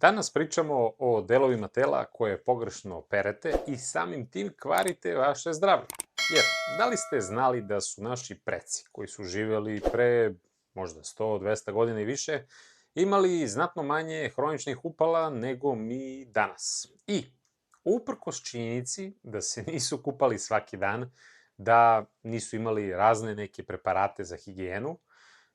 Danas pričamo o delovima tela koje pogrešno perete i samim tim kvarite vaše zdravlje. Jer, da li ste znali da su naši preci, koji su živjeli pre možda 100-200 godina i više, imali znatno manje hroničnih upala nego mi danas? I, uprkos činjenici da se nisu kupali svaki dan, da nisu imali razne neke preparate za higijenu,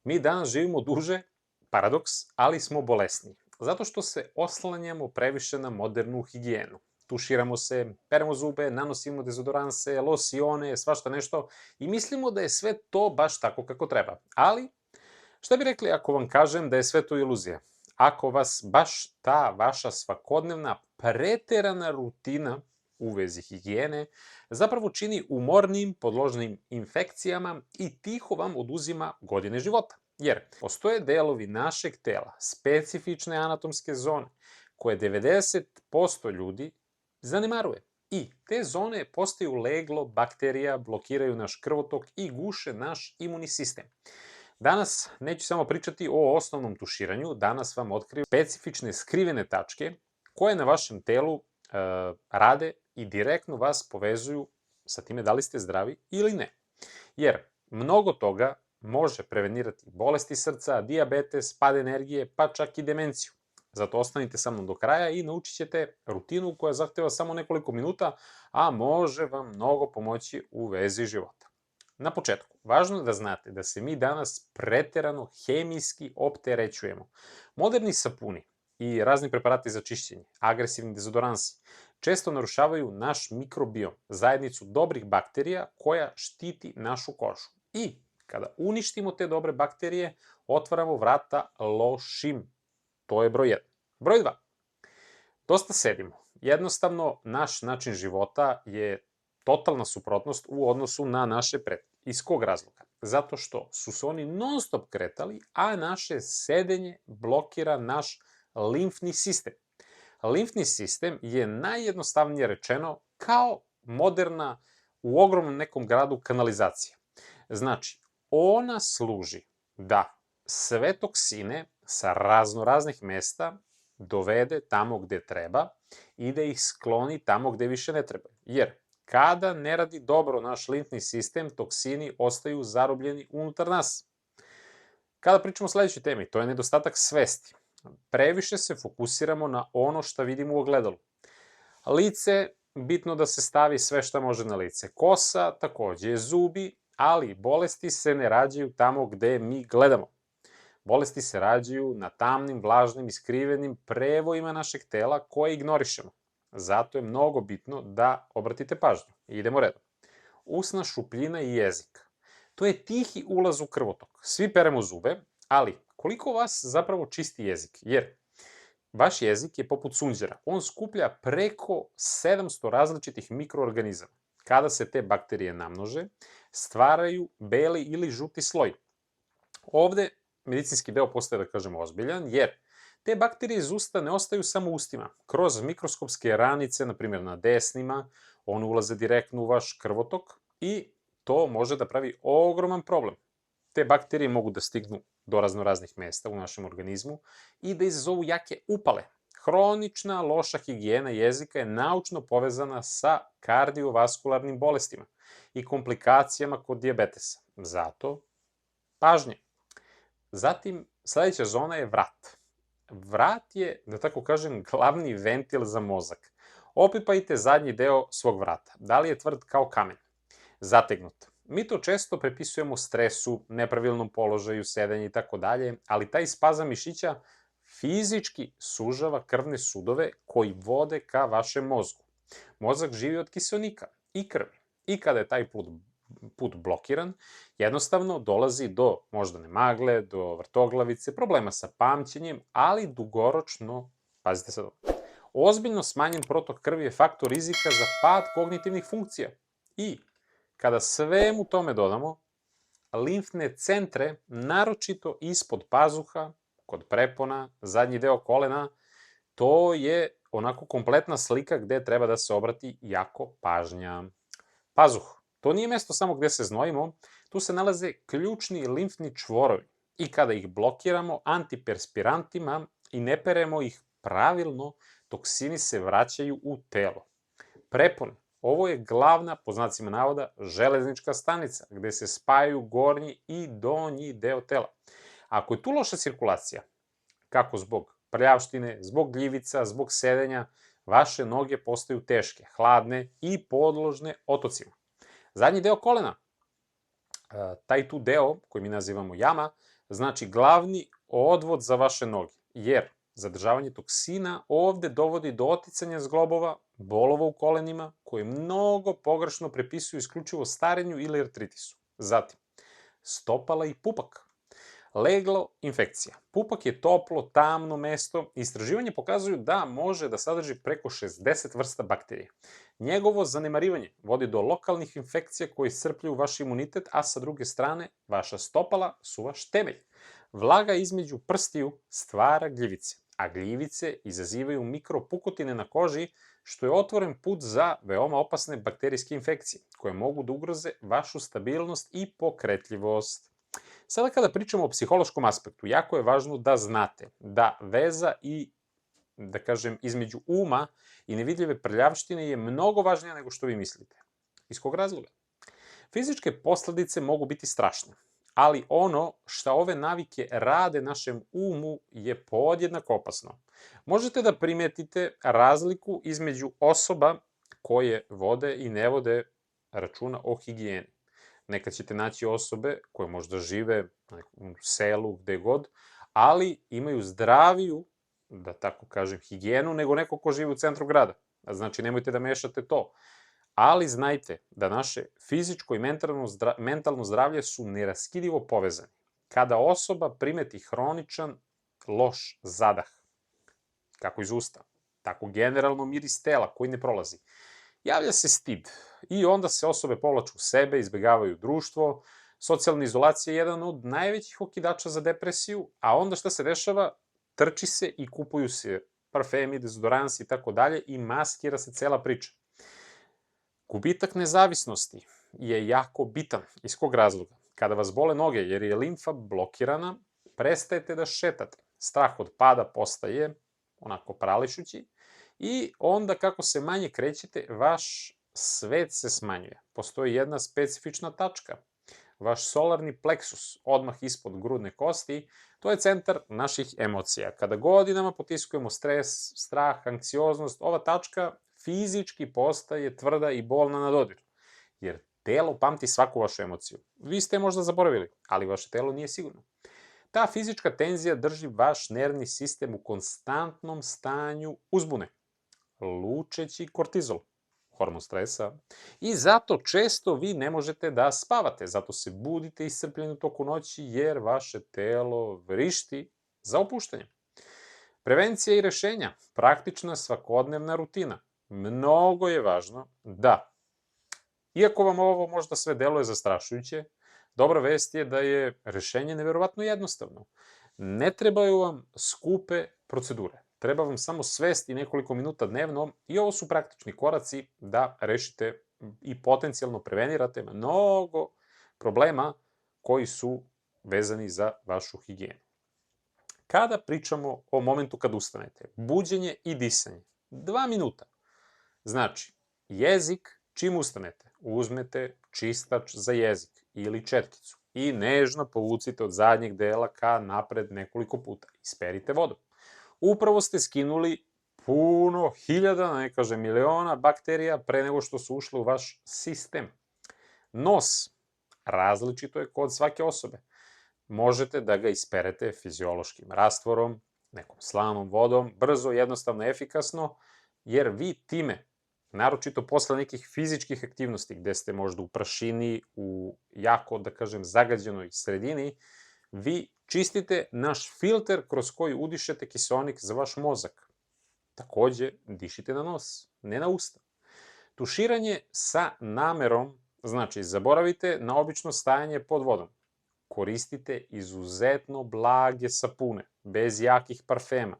mi danas živimo duže, paradoks, ali smo bolesni. Zato što se oslanjamo previše na modernu higijenu. Tuširamo se, peremo zube, nanosimo dezodoranse, losione, svašta nešto i mislimo da je sve to baš tako kako treba. Ali, šta bi rekli ako vam kažem da je sve to iluzija? Ako vas baš ta vaša svakodnevna preterana rutina u vezi higijene zapravo čini umornim, podložnim infekcijama i tiho vam oduzima godine života. Jer postoje delovi našeg tela, specifične anatomske zone, koje 90% ljudi zanemaruje. I te zone postaju leglo bakterija, blokiraju naš krvotok i guše naš imunni sistem. Danas neću samo pričati o osnovnom tuširanju, danas vam otkrivam specifične skrivene tačke koje na vašem telu rade i direktno vas povezuju sa time da li ste zdravi ili ne. Jer mnogo toga može prevenirati bolesti srca, dijabetes, pad energije, pa čak i demenciju. Zato ostanite sa mnom do kraja i naučit ćete rutinu koja zahteva samo nekoliko minuta, a može vam mnogo pomoći u vezi života. Na početku, važno je da znate da se mi danas preterano hemijski opterećujemo. Moderni sapuni i razni preparati za čišćenje, agresivni dezodoransi, često narušavaju naš mikrobiom, zajednicu dobrih bakterija koja štiti našu kožu. I kada uništimo te dobre bakterije, otvaramo vrata lošim. To je broj 1. Broj 2. Dosta sedimo. Jednostavno, naš način života je totalna suprotnost u odnosu na naše pretke. Iz kog razloga? Zato što su se oni non stop kretali, a naše sedenje blokira naš limfni sistem. Limfni sistem je najjednostavnije rečeno kao moderna u ogromnom nekom gradu kanalizacija. Znači, ona služi da sve toksine sa raznih mesta dovede tamo gde treba i da ih skloni tamo gde više ne treba. Jer kada ne radi dobro naš limfni sistem, toksini ostaju zarobljeni unutar nas. Kada pričamo o sledećoj temi, to je nedostatak svesti. Previše se fokusiramo na ono što vidimo u ogledalu. Lice, bitno da se stavi sve što može na lice. Kosa, takođe, zubi, ali bolesti se ne rađaju tamo gde mi gledamo. Bolesti se rađaju na tamnim, vlažnim i skrivenim prevojima našeg tela koje ignorišemo. Zato je mnogo bitno da obratite pažnju. Idemo redom. Usna šupljina i jezik. To je tihi ulaz u krvotok. Svi peremo zube, ali koliko vas zapravo čisti jezik? Jer vaš jezik je poput sunđera. On skuplja preko 700 različitih mikroorganizama. Kada se te bakterije namnože, stvaraju beli ili žuti sloj. Ovde medicinski deo postaje, da kažemo, ozbiljan, jer te bakterije iz usta ne ostaju samo u ustima. Kroz mikroskopske ranice, na primjer na desnima, one ulaze direktno u vaš krvotok i to može da pravi ogroman problem. Te bakterije mogu da stignu do raznih mesta u našem organizmu i da izazovu jake upale. Hronična loša higijena jezika je naučno povezana sa kardiovaskularnim bolestima i komplikacijama kod dijabetesa. Zato, pažnje. Zatim, sledeća zona je vrat. Vrat je, da tako kažem, glavni ventil za mozak. Opipajte zadnji deo svog vrata. Da li je tvrd kao kamen? Zategnut. Mi to često prepisujemo stresu, nepravilnom položaju, sedenju i tako dalje, ali taj spazam mišića fizički sužava krvne sudove koji vode ka vašem mozgu. Mozak živi od kiseonika i krvi. I kada je taj put blokiran, jednostavno dolazi do moždane magle, do vrtoglavice, problema sa pamćenjem, ali dugoročno, pazite sad ovo, ozbiljno smanjen protok krvi je faktor rizika za pad kognitivnih funkcija. I kada svemu tome dodamo, limfne centre, naročito ispod pazuha, kod prepona, zadnji deo kolena, to je onako kompletna slika gde treba da se obrati jako pažnja. Pazuh. To nije mesto samo gde se znojimo, tu se nalaze ključni limfni čvorovi i kada ih blokiramo antiperspirantima i ne peremo ih pravilno, toksini se vraćaju u telo. Prepone. Ovo je glavna, po znacima navoda, železnička stanica, gde se spajaju gornji i donji deo tela. Ako je tu loša cirkulacija, kako zbog prljavštine, zbog gljivica, zbog sedenja, vaše noge postaju teške, hladne i podložne otocima. Zadnji deo kolena, taj tu deo, koji mi nazivamo jama, znači glavni odvod za vaše noge, jer zadržavanje toksina ovde dovodi do oticanja zglobova, bolova u kolenima, koje mnogo pogrešno prepisuju isključivo starenju ili artritisu. Zatim, stopala i pupak. Leglo infekcija. Pupak je toplo, tamno mesto. Istraživanje pokazuju da može da sadrži preko 60 vrsta bakterija. Njegovo zanemarivanje vodi do lokalnih infekcija koje iscrpljuju vaš imunitet, a sa druge strane, vaša stopala su vaš temelj. Vlaga između prstiju stvara gljivice, a gljivice izazivaju mikropukotine na koži, što je otvoren put za veoma opasne bakterijske infekcije, koje mogu da ugroze vašu stabilnost i pokretljivost. Sada kada pričamo o psihološkom aspektu, jako je važno da znate da veza i, da kažem, između uma i nevidljive prljavštine je mnogo važnija nego što vi mislite. Iz kog razloga? Fizičke posledice mogu biti strašne, ali ono šta ove navike rade našem umu je podjednako opasno. Možete da primetite razliku između osoba koje vode i ne vode računa o higijeni. Nekad ćete naći osobe koje možda žive u selu, gde god, ali imaju zdraviju, da tako kažem, higijenu nego neko ko živi u centru grada. Znači, nemojte da mešate to. Ali znajte da naše fizičko i mentalno zdravlje su neraskidivo povezani. Kada osoba primeti hroničan loš zadah, kako iz usta, tako generalno miris tela koji ne prolazi, javlja se stid i onda se osobe povlaču u sebe, izbegavaju društvo. Socijalna izolacija je jedan od najvećih okidača za depresiju, a onda šta se dešava? Trči se i kupuju se parfemi, dezodoransi i tako dalje i maskira se cela priča. Gubitak nezavisnosti je jako bitan. Iz kog razloga? Kada vas bole noge jer je limfa blokirana, prestajete da šetate. Strah od pada postaje onako parališući i onda kako se manje krećete, vaš svet se smanjuje. Postoji jedna specifična tačka. Vaš solarni pleksus, odmah ispod grudne kosti, to je centar naših emocija. Kada godinama potiskujemo stres, strah, anksioznost, ova tačka fizički postaje tvrda i bolna na dodir. Jer telo pamti svaku vašu emociju. Vi ste možda zaboravili, ali vaše telo nije sigurno. Ta fizička tenzija drži vaš nervni sistem u konstantnom stanju uzbune, lučeći kortizol, hormon stresa, i zato često vi ne možete da spavate, zato se budite iscrpljeni u toku noći jer vaše telo vrišti za opuštanje. Prevencija i rešenja, praktična svakodnevna rutina. Mnogo je važno da, iako vam ovo možda sve deluje zastrašujuće, dobra vest je da je rešenje neverovatno jednostavno. Ne trebaju vam skupe procedure. Treba vam samo svest i nekoliko minuta dnevno i ovo su praktični koraci da rešite i potencijalno prevenirate mnogo problema koji su vezani za vašu higijenu. Kada pričamo o momentu kad ustanete, buđenje i disanje, 2 minuta. Znači, jezik, čim ustanete, uzmete čistač za jezik ili četkicu i nežno povucite od zadnjeg dela ka napred nekoliko puta. Isperite vodom. Upravo ste skinuli puno hiljada, ne kažem miliona bakterija pre nego što su ušle u vaš sistem. Nos, različito je kod svake osobe. Možete da ga isperete fiziološkim rastvorom, nekom slanom vodom, brzo, jednostavno, efikasno, jer vi time, naročito posle nekih fizičkih aktivnosti gde ste možda u prašini, u jako, da kažem, zagađenoj sredini, vi čistite naš filter kroz koji udišete kiseonik za vaš mozak. Takođe, dišite na nos, ne na usta. Tuširanje sa namerom, znači zaboravite na obično stajanje pod vodom. Koristite izuzetno blage sapune, bez jakih parfema.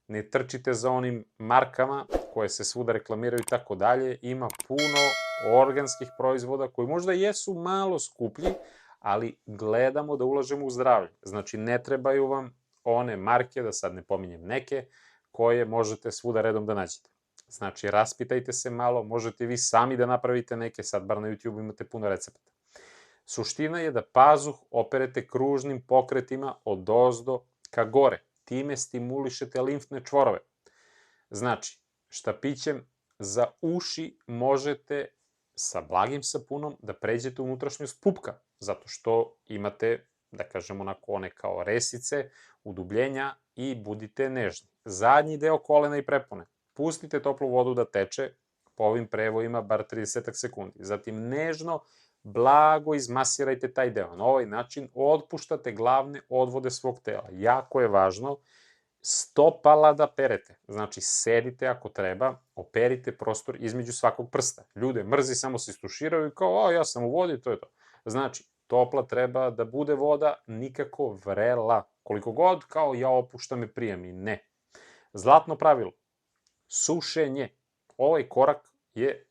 Ne trčite za onim markama koje se svuda reklamiraju i tako dalje. Ima puno organskih proizvoda koji možda jesu malo skuplji, ali gledamo da ulažemo u zdravlje. Znači, ne trebaju vam one marke, da sad ne pominjem neke, koje možete svuda redom da nađete. Znači, raspitajte se malo, možete vi sami da napravite neke, sad bar na YouTube imate puno recepta. Suština je da pazuh operete kružnim pokretima od ozdo ka gore. Time stimulišete limfne čvorove. Znači, štapićem za uši možete sa blagim sapunom da pređete unutrašnjost pupka, zato što imate, da kažemo, onako one kao resice, udubljenja i budite nežni. Zadnji deo kolena i prepone. Pustite toplu vodu da teče po ovim prevojima bar 30 sekundi. Zatim nežno, blago izmasirajte taj deo. Na ovaj način otpuštate glavne odvode svog tela. Jako je važno stopala da perete. Znači, sedite ako treba, operite prostor između svakog prsta. Ljude mrzi, samo se istuširaju i kao, ja sam u vodi, to je to. Znači, topla treba da bude voda, nikako vrela. Koliko god, kao ja opuštam me prijem i ne. Zlatno pravilo, sušenje. Ovaj korak je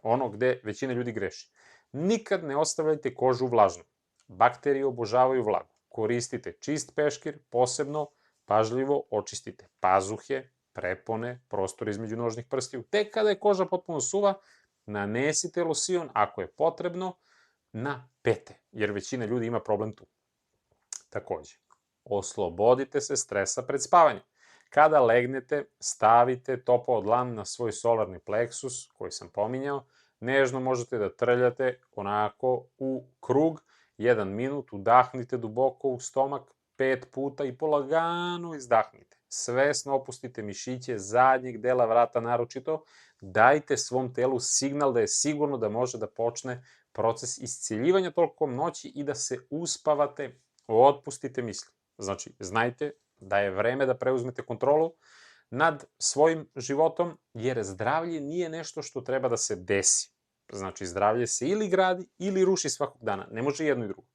ono gde većina ljudi greši. Nikad ne ostavljajte kožu vlažnom. Bakterije obožavaju vlagu. Koristite čist peškir, posebno pažljivo očistite pazuhe, prepone, prostor između nožnih prstiju. Tek kada je koža potpuno suva, nanesite losion, ako je potrebno, na pete, jer većina ljudi ima problem tu. Takođe, oslobodite se stresa pred spavanjem. Kada legnete, stavite topao dlan na svoj solarni pleksus, koji sam pominjao, nežno možete da trljate onako u krug, 1 minut, udahnite duboko u stomak, 5 puta i polagano izdahnite. Svesno opustite mišiće zadnjeg dela vrata naročito, dajte svom telu signal da je sigurno da može da počne proces isciljivanja tokom noći i da se uspavate, otpustite misli. Znači, znajte da je vreme da preuzmete kontrolu nad svojim životom, jer zdravlje nije nešto što treba da se desi. Znači, zdravlje se ili gradi ili ruši svakog dana. Ne može jedno i drugo.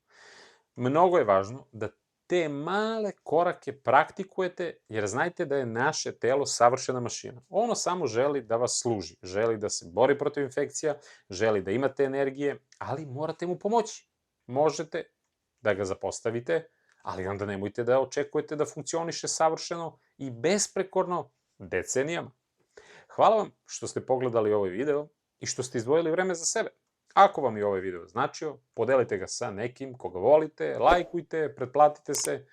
Mnogo je važno da te male korake praktikujete, jer znajte da je naše telo savršena mašina. Ono samo želi da vas služi, želi da se bori protiv infekcija, želi da imate energije, ali morate mu pomoći. Možete da ga zapostavite, ali onda nemojte da očekujete da funkcioniše savršeno i besprekorno decenijama. Hvala vam što ste pogledali ovaj video i što ste izdvojili vreme za sebe. Ako vam je ovaj video značio, podelite ga sa nekim koga volite, lajkujte, pretplatite se,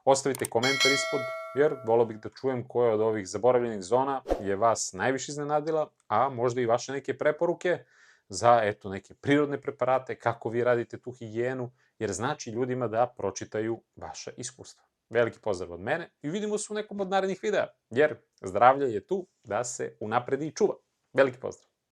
ostavite komentar ispod, jer volio bih da čujem koja od ovih zaboravljenih zona je vas najviše iznenadila, a možda i vaše neke preporuke za, eto, neke prirodne preparate, kako vi radite tu higijenu, jer znači ljudima da pročitaju vaša iskustva. Veliki pozdrav od mene i vidimo se u nekom od narednih videa, jer zdravlje je tu da se unapredi i čuva. Veliki pozdrav!